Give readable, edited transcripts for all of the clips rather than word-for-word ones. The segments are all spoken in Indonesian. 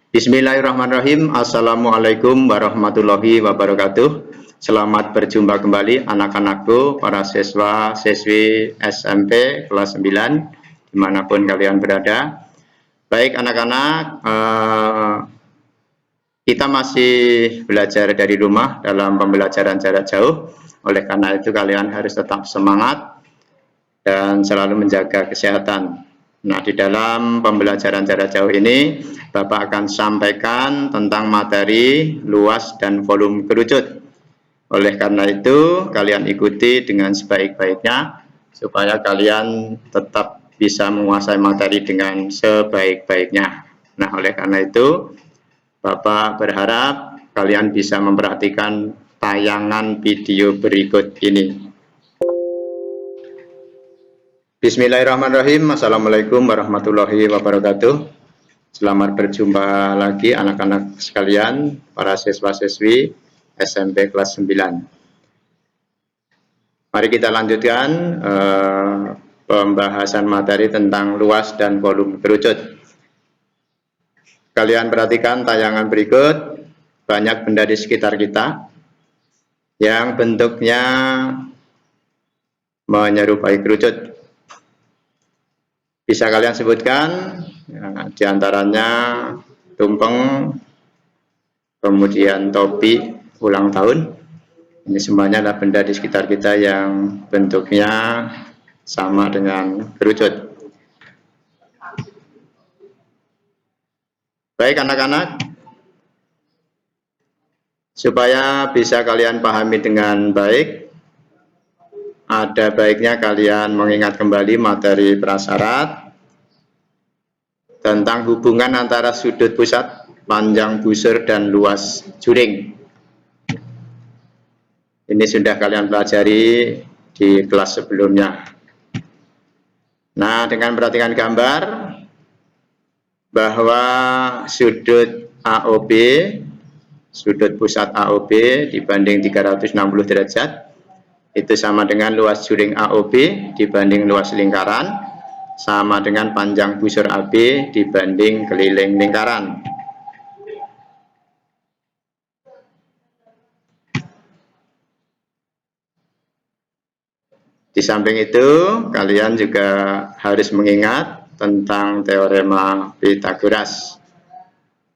Bismillahirrahmanirrahim. Assalamualaikum warahmatullahi wabarakatuh. Selamat berjumpa kembali anak-anakku, para siswa-siswi SMP kelas 9, dimanapun kalian berada. Baik anak-anak, kita masih belajar dari rumah dalam pembelajaran jarak jauh. Oleh karena itu kalian harus tetap semangat dan selalu menjaga kesehatan. Nah, di dalam pembelajaran jarak jauh ini, Bapak akan sampaikan tentang materi luas dan volume kerucut. Oleh karena itu, kalian ikuti dengan sebaik-baiknya, supaya kalian tetap bisa menguasai materi dengan sebaik-baiknya. Nah, oleh karena itu, Bapak berharap kalian bisa memperhatikan tayangan video berikut ini. Bismillahirrahmanirrahim. Assalamualaikum warahmatullahi wabarakatuh. Selamat berjumpa lagi anak-anak sekalian, para siswa-siswi SMP kelas 9. Mari kita lanjutkan pembahasan materi tentang luas dan volume kerucut. Kalian perhatikan tayangan berikut. Banyak benda di sekitar kita yang bentuknya menyerupai kerucut. Bisa kalian sebutkan, ya, diantaranya tumpeng, kemudian topi ulang tahun. Ini semuanya adalah benda di sekitar kita yang bentuknya sama dengan kerucut. Baik anak-anak, supaya bisa kalian pahami dengan baik, ada baiknya kalian mengingat kembali materi prasyarat tentang hubungan antara sudut pusat, panjang busur, dan luas juring. Ini sudah kalian pelajari di kelas sebelumnya. Nah, dengan perhatikan gambar bahwa sudut AOB, sudut pusat AOB dibanding 360 derajat, itu sama dengan luas juring AOB dibanding luas lingkaran, sama dengan panjang busur AB dibanding keliling lingkaran. Di samping itu, kalian juga harus mengingat tentang teorema Pythagoras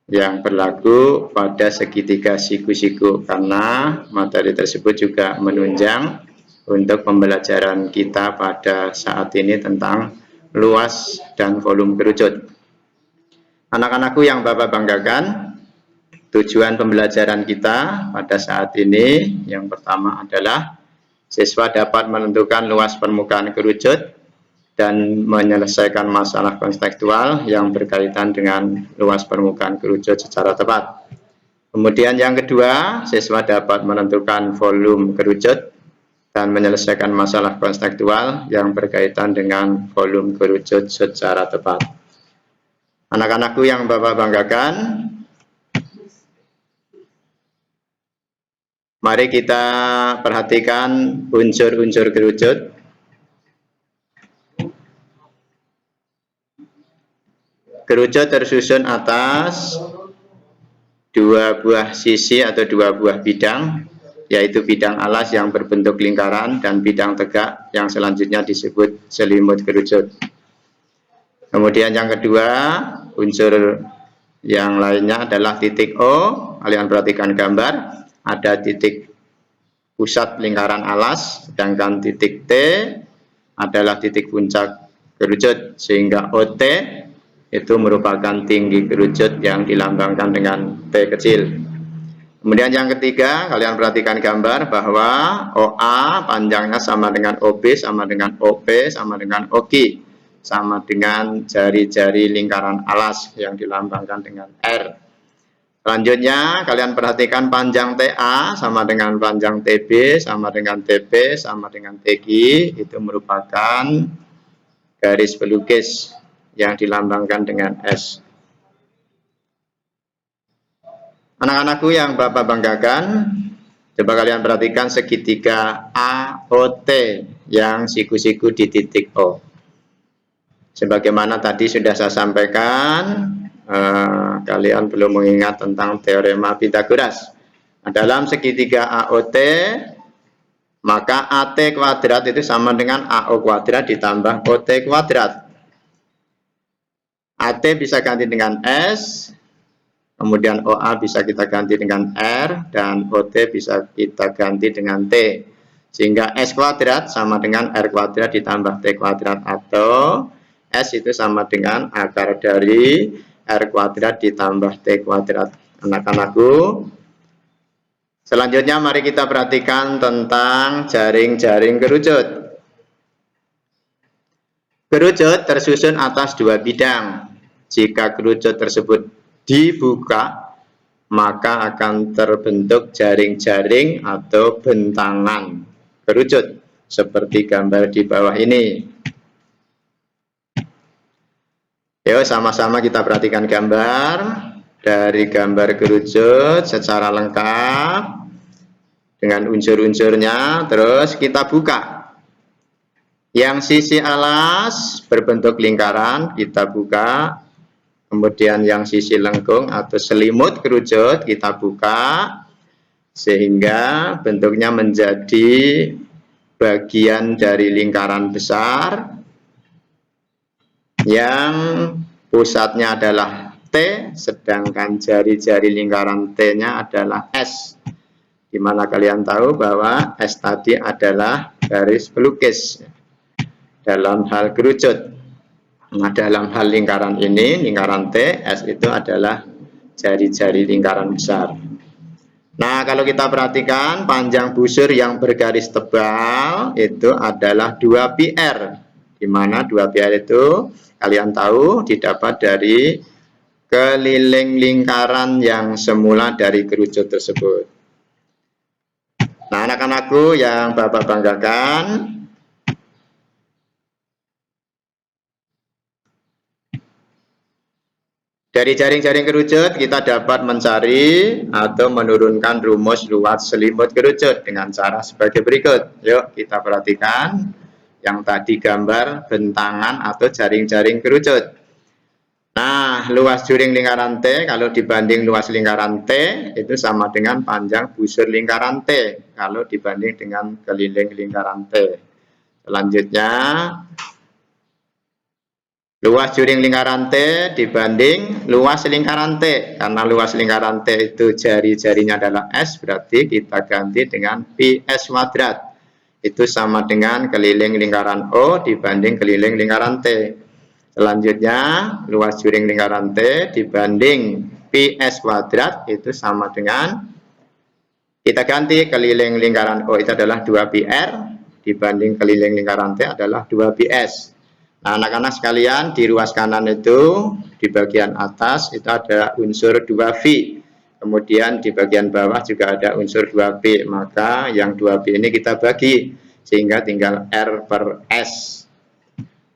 yang berlaku pada segitiga siku-siku, karena materi tersebut juga menunjang untuk pembelajaran kita pada saat ini tentang luas dan volume kerucut. Anak-anakku yang Bapak banggakan, tujuan pembelajaran kita pada saat ini yang pertama adalah siswa dapat menentukan luas permukaan kerucut dan menyelesaikan masalah konstekstual yang berkaitan dengan luas permukaan kerucut secara tepat. Kemudian yang kedua, siswa dapat menentukan volume kerucut dan menyelesaikan masalah konstekstual yang berkaitan dengan volume kerucut secara tepat. Anak-anakku yang Bapak banggakan, mari kita perhatikan unsur-unsur kerucut. Kerucut tersusun atas dua buah sisi atau dua buah bidang, yaitu bidang alas yang berbentuk lingkaran dan bidang tegak yang selanjutnya disebut selimut kerucut. Kemudian yang kedua, unsur yang lainnya adalah titik O. Kalian perhatikan gambar, ada titik pusat lingkaran alas, sedangkan titik T adalah titik puncak kerucut, sehingga OT itu merupakan tinggi kerucut yang dilambangkan dengan T kecil. Kemudian yang ketiga, kalian perhatikan gambar bahwa OA panjangnya sama dengan OB, sama dengan OP, sama dengan OQ, sama dengan jari-jari lingkaran alas yang dilambangkan dengan R. Selanjutnya, kalian perhatikan panjang TA sama dengan panjang TB, sama dengan TP, sama dengan TG, itu merupakan garis pelukis yang dilambangkan dengan S. Anak-anakku yang Bapak banggakan, coba kalian perhatikan segitiga AOT yang siku-siku di titik O. Sebagaimana tadi sudah saya sampaikan, kalian belum mengingat tentang teorema Pythagoras. Nah, dalam segitiga AOT, maka AT kuadrat itu sama dengan AO kuadrat ditambah OT kuadrat. AT bisa ganti dengan S, kemudian OA bisa kita ganti dengan R, dan OT bisa kita ganti dengan T. Sehingga S kuadrat sama dengan R kuadrat ditambah T kuadrat, atau S itu sama dengan akar dari R kuadrat ditambah T kuadrat. Anak-anakku, selanjutnya mari kita perhatikan tentang jaring-jaring kerucut. Kerucut tersusun atas dua bidang. Jika kerucut tersebut dibuka, maka akan terbentuk jaring-jaring atau bentangan kerucut seperti gambar di bawah ini. Yuk sama-sama kita perhatikan gambar. Dari gambar kerucut secara lengkap dengan unsur-unsurnya, terus kita buka. Yang sisi alas berbentuk lingkaran kita buka. Kemudian yang sisi lengkung atau selimut kerucut kita buka, sehingga bentuknya menjadi bagian dari lingkaran besar yang pusatnya adalah T, sedangkan jari-jari lingkaran T-nya adalah S. Dimana kalian tahu bahwa S tadi adalah garis pelukis dalam hal kerucut. Nah, dalam hal lingkaran ini, lingkaran T, S itu adalah jari-jari lingkaran besar. Nah, kalau kita perhatikan panjang busur yang bergaris tebal itu adalah 2 PR. Di mana 2 PR itu kalian tahu didapat dari keliling lingkaran yang semula dari kerucut tersebut. Nah, anak-anakku yang Bapak banggakan, dari jaring-jaring kerucut kita dapat mencari atau menurunkan rumus luas selimut kerucut dengan cara sebagai berikut. Yuk kita perhatikan yang tadi gambar bentangan atau jaring-jaring kerucut. Nah, luas juring lingkaran T kalau dibanding luas lingkaran T itu sama dengan panjang busur lingkaran T kalau dibanding dengan keliling lingkaran T. Selanjutnya, luas juring lingkaran T dibanding luas lingkaran T. Karena luas lingkaran T itu jari-jarinya adalah S, berarti kita ganti dengan PS kuadrat. Itu sama dengan keliling lingkaran O dibanding keliling lingkaran T. Selanjutnya, luas juring lingkaran T dibanding PS kuadrat itu sama dengan, kita ganti keliling lingkaran O itu adalah 2PR, dibanding keliling lingkaran T adalah 2PS. Nah, anak-anak sekalian, di ruas kanan itu, di bagian atas itu ada unsur 2V. Kemudian di bagian bawah juga ada unsur 2P. Maka yang 2P ini kita bagi, sehingga tinggal R per S.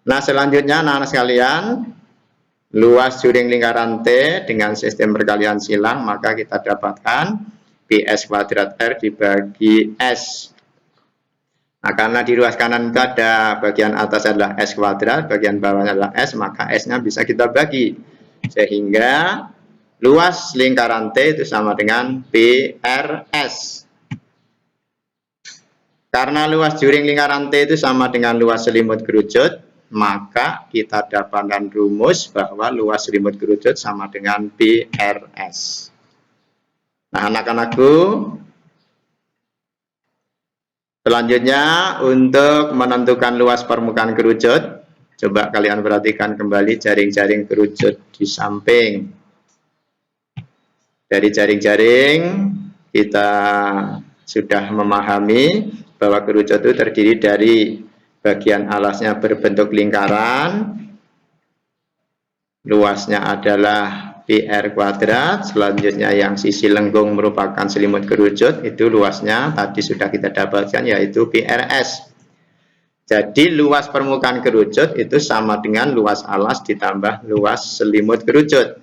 Nah, selanjutnya anak-anak sekalian, luas juring lingkaran T dengan sistem perkalian silang, maka kita dapatkan PS kuadrat R dibagi S. Nah, karena di ruas kanan itu ada bagian atas adalah S kuadrat, bagian bawahnya adalah S, maka S-nya bisa kita bagi. Sehingga luas lingkaran T itu sama dengan PRS. Karena luas juring lingkaran T itu sama dengan luas selimut kerucut, maka kita dapatkan rumus bahwa luas selimut kerucut sama dengan PRS. Nah, anak-anakku, selanjutnya untuk menentukan luas permukaan kerucut, coba kalian perhatikan kembali jaring-jaring kerucut di samping. Dari jaring-jaring kita sudah memahami bahwa kerucut itu terdiri dari bagian alasnya berbentuk lingkaran, luasnya adalah PR kuadrat, selanjutnya yang sisi lengkung merupakan selimut kerucut, itu luasnya tadi sudah kita dapatkan yaitu PRS. Jadi luas permukaan kerucut itu sama dengan luas alas ditambah luas selimut kerucut,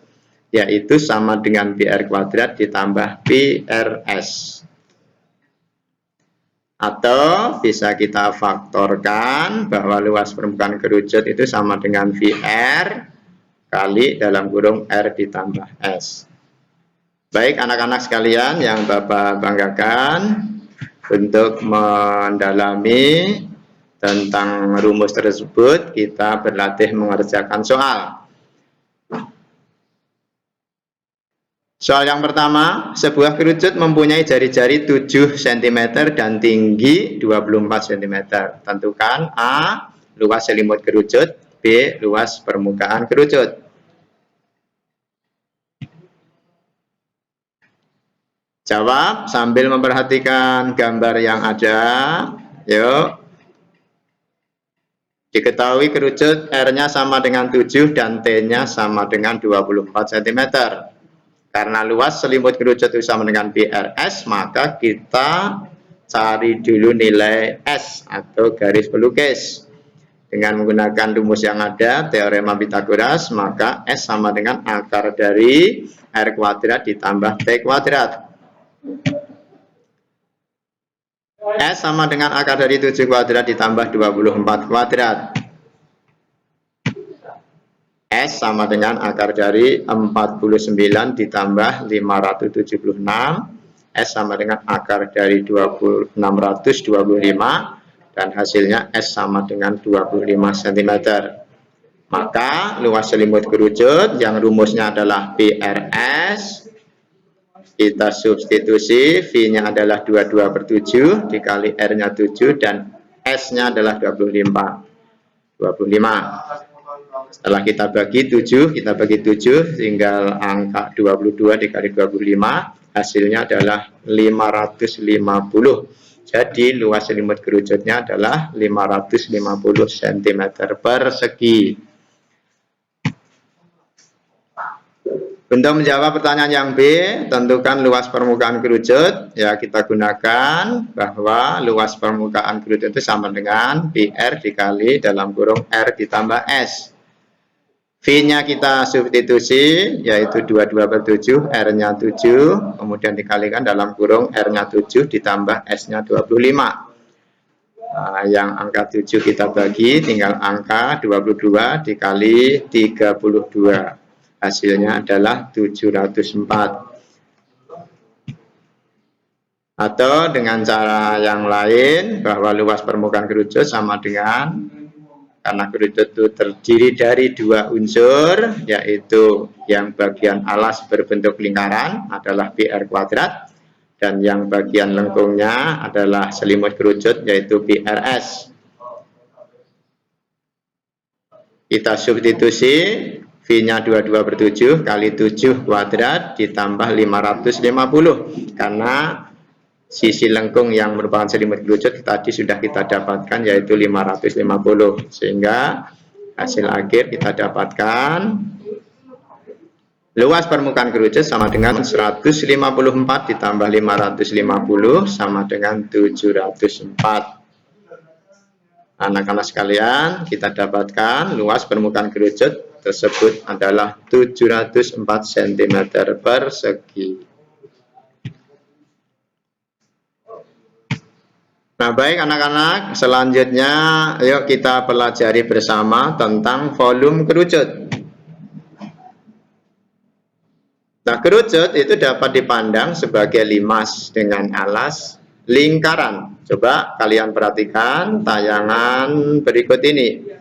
yaitu sama dengan PR kuadrat ditambah PRS. Atau bisa kita faktorkan bahwa luas permukaan kerucut itu sama dengan VR kali dalam kurung R ditambah S. Baik anak-anak sekalian yang Bapak banggakan, untuk mendalami tentang rumus tersebut kita berlatih mengerjakan soal. Soal yang pertama, sebuah kerucut mempunyai jari-jari 7 cm dan tinggi 24 cm. Tentukan A. Luas selimut kerucut, B. Luas permukaan kerucut. Jawab sambil memperhatikan gambar yang ada. Yuk. Diketahui kerucut R-nya sama dengan 7 dan T-nya sama dengan 24 cm. Karena luas selimut kerucut itu sama dengan BRS, maka kita cari dulu nilai S atau garis pelukis. Dengan menggunakan rumus yang ada, teorema Pythagoras, maka S sama dengan akar dari R kuadrat ditambah T kuadrat. S sama dengan akar dari 7 kuadrat ditambah 24 kuadrat. S sama dengan akar dari 49 ditambah 576. S sama dengan akar dari 625. Dan hasilnya S sama dengan 25 cm. Maka luas selimut kerucut yang rumusnya adalah PRS. Kita substitusi, V-nya adalah 22/7 dikali R-nya 7 dan S-nya adalah 25. Setelah kita bagi 7, tinggal angka 22 dikali 25, hasilnya adalah 550. Jadi luas selimut kerucutnya adalah 550 cm persegi. Untuk menjawab pertanyaan yang B, tentukan luas permukaan kerucut. Ya, kita gunakan bahwa luas permukaan kerucut itu sama dengan PR dikali dalam kurung R ditambah S. V-nya kita substitusi, yaitu 22/7, R-nya 7, kemudian dikalikan dalam kurung R-nya 7 ditambah S-nya 25. Nah, yang angka 7 kita bagi, tinggal angka 22 dikali 32. Hasilnya adalah 704. Atau dengan cara yang lain, bahwa luas permukaan kerucut sama dengan, karena kerucut itu terdiri dari 2 unsur, yaitu yang bagian alas berbentuk lingkaran adalah PR kuadrat, dan yang bagian lengkungnya adalah selimut kerucut, yaitu PRS. Kita substitusi, V-nya 22/7 kali 7 kuadrat ditambah 550. Karena sisi lengkung yang merupakan selimut kerucut tadi sudah kita dapatkan, yaitu 550. Sehingga hasil akhir kita dapatkan luas permukaan kerucut sama dengan 154 ditambah 550 sama dengan 704. Anak-anak sekalian, kita dapatkan luas permukaan kerucut tersebut adalah 704 cm persegi. Nah, baik anak-anak, selanjutnya yuk kita pelajari bersama tentang volume kerucut. Nah, kerucut itu dapat dipandang sebagai limas dengan alas lingkaran. Coba kalian perhatikan tayangan berikut ini.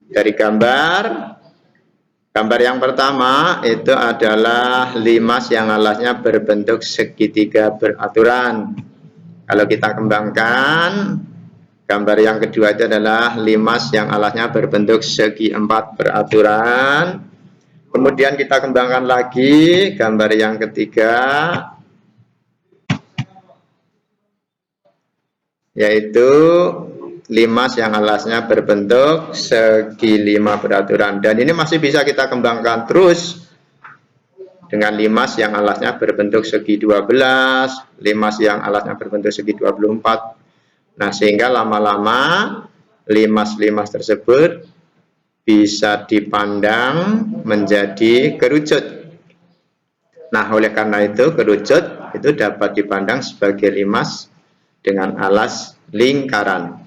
Dari gambar yang pertama itu adalah limas yang alasnya berbentuk segitiga beraturan. Kalau kita kembangkan, gambar yang kedua itu adalah limas yang alasnya berbentuk segi empat beraturan. Kemudian kita kembangkan lagi gambar yang ketiga, yaitu limas yang alasnya berbentuk segi 5 beraturan. Dan ini masih bisa kita kembangkan terus dengan limas yang alasnya berbentuk segi 12, limas yang alasnya berbentuk segi 24. Nah, sehingga lama-lama limas-limas tersebut bisa dipandang menjadi kerucut. Nah, oleh karena itu kerucut itu dapat dipandang sebagai limas dengan alas lingkaran.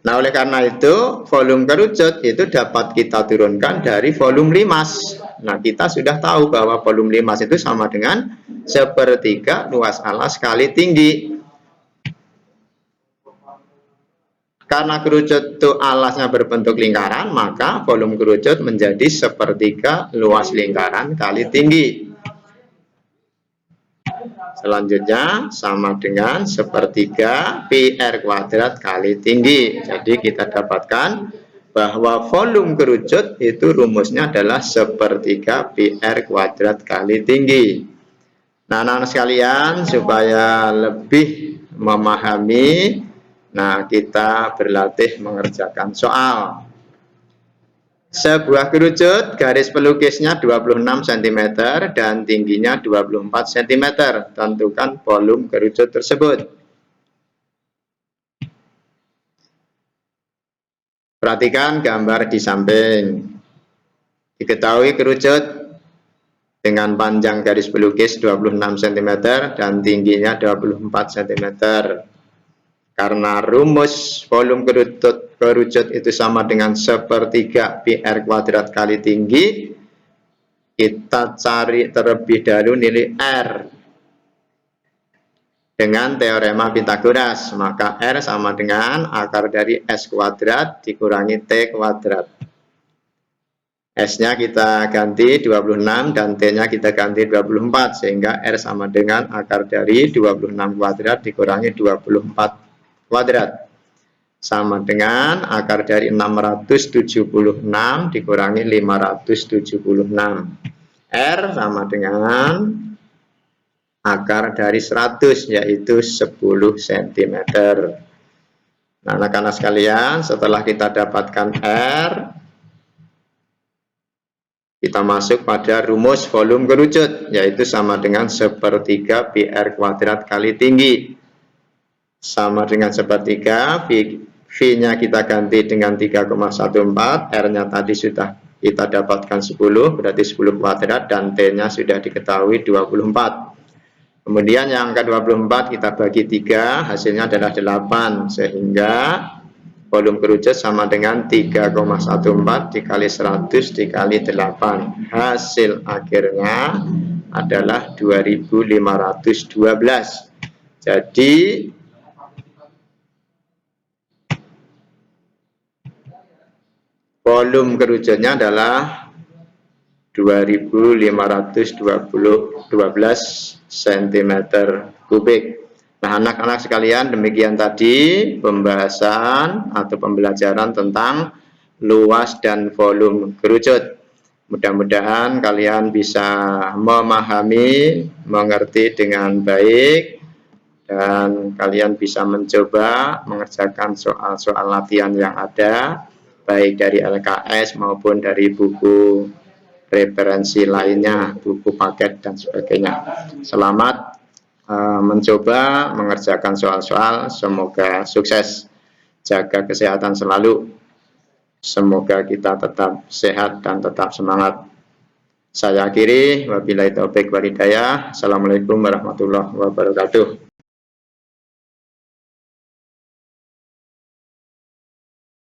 Nah, oleh karena itu, volume kerucut itu dapat kita turunkan dari volume limas. Nah, kita sudah tahu bahwa volume limas itu sama dengan sepertiga luas alas kali tinggi. Karena kerucut itu alasnya berbentuk lingkaran, maka volume kerucut menjadi sepertiga luas lingkaran kali tinggi. Selanjutnya sama dengan sepertiga PR kuadrat kali tinggi. Jadi kita dapatkan bahwa volume kerucut itu rumusnya adalah sepertiga PR kuadrat kali tinggi. Nah, anak-anak sekalian, supaya lebih memahami, nah kita berlatih mengerjakan soal. Sebuah kerucut garis pelukisnya 26 cm dan tingginya 24 cm. Tentukan volume kerucut tersebut. Perhatikan gambar di samping. Diketahui kerucut dengan panjang garis pelukis 26 cm dan tingginya 24 cm. Karena rumus volume kerucut itu sama dengan sepertiga PR kuadrat kali tinggi, kita cari terlebih dahulu nilai R dengan teorema Pythagoras. Maka R sama dengan akar dari S kuadrat dikurangi T kuadrat. S-nya kita ganti 26 dan T-nya kita ganti 24, sehingga R sama dengan akar dari 26 kuadrat dikurangi 24 kuadrat, sama dengan akar dari 676 dikurangi 576. R sama dengan akar dari 100, yaitu 10 cm. Nah, anak-anak sekalian, setelah kita dapatkan R, kita masuk pada rumus volume kerucut, yaitu sama dengan sepertiga PR kuadrat kali tinggi. Sama dengan sepertiga, V-nya kita ganti dengan 3,14, R-nya tadi sudah kita dapatkan 10, berarti 10 kuadrat, dan T-nya sudah diketahui 24. Kemudian yang ke-24 kita bagi 3, hasilnya adalah 8, sehingga volume kerucut sama dengan 3,14 dikali 100 dikali 8. Hasil akhirnya adalah 2512. Jadi volume kerucutnya adalah 2512 cm kubik. Nah, anak-anak sekalian, demikian tadi pembahasan atau pembelajaran tentang luas dan volume kerucut. Mudah-mudahan kalian bisa memahami, mengerti dengan baik, dan kalian bisa mencoba mengerjakan soal-soal latihan yang ada, baik dari LKS maupun dari buku referensi lainnya, buku paket dan sebagainya. Selamat mencoba mengerjakan soal-soal, semoga sukses. Jaga kesehatan selalu, semoga kita tetap sehat dan tetap semangat. Saya akhiri, wabillahi taufik wal hidayah. Assalamualaikum warahmatullahi wabarakatuh.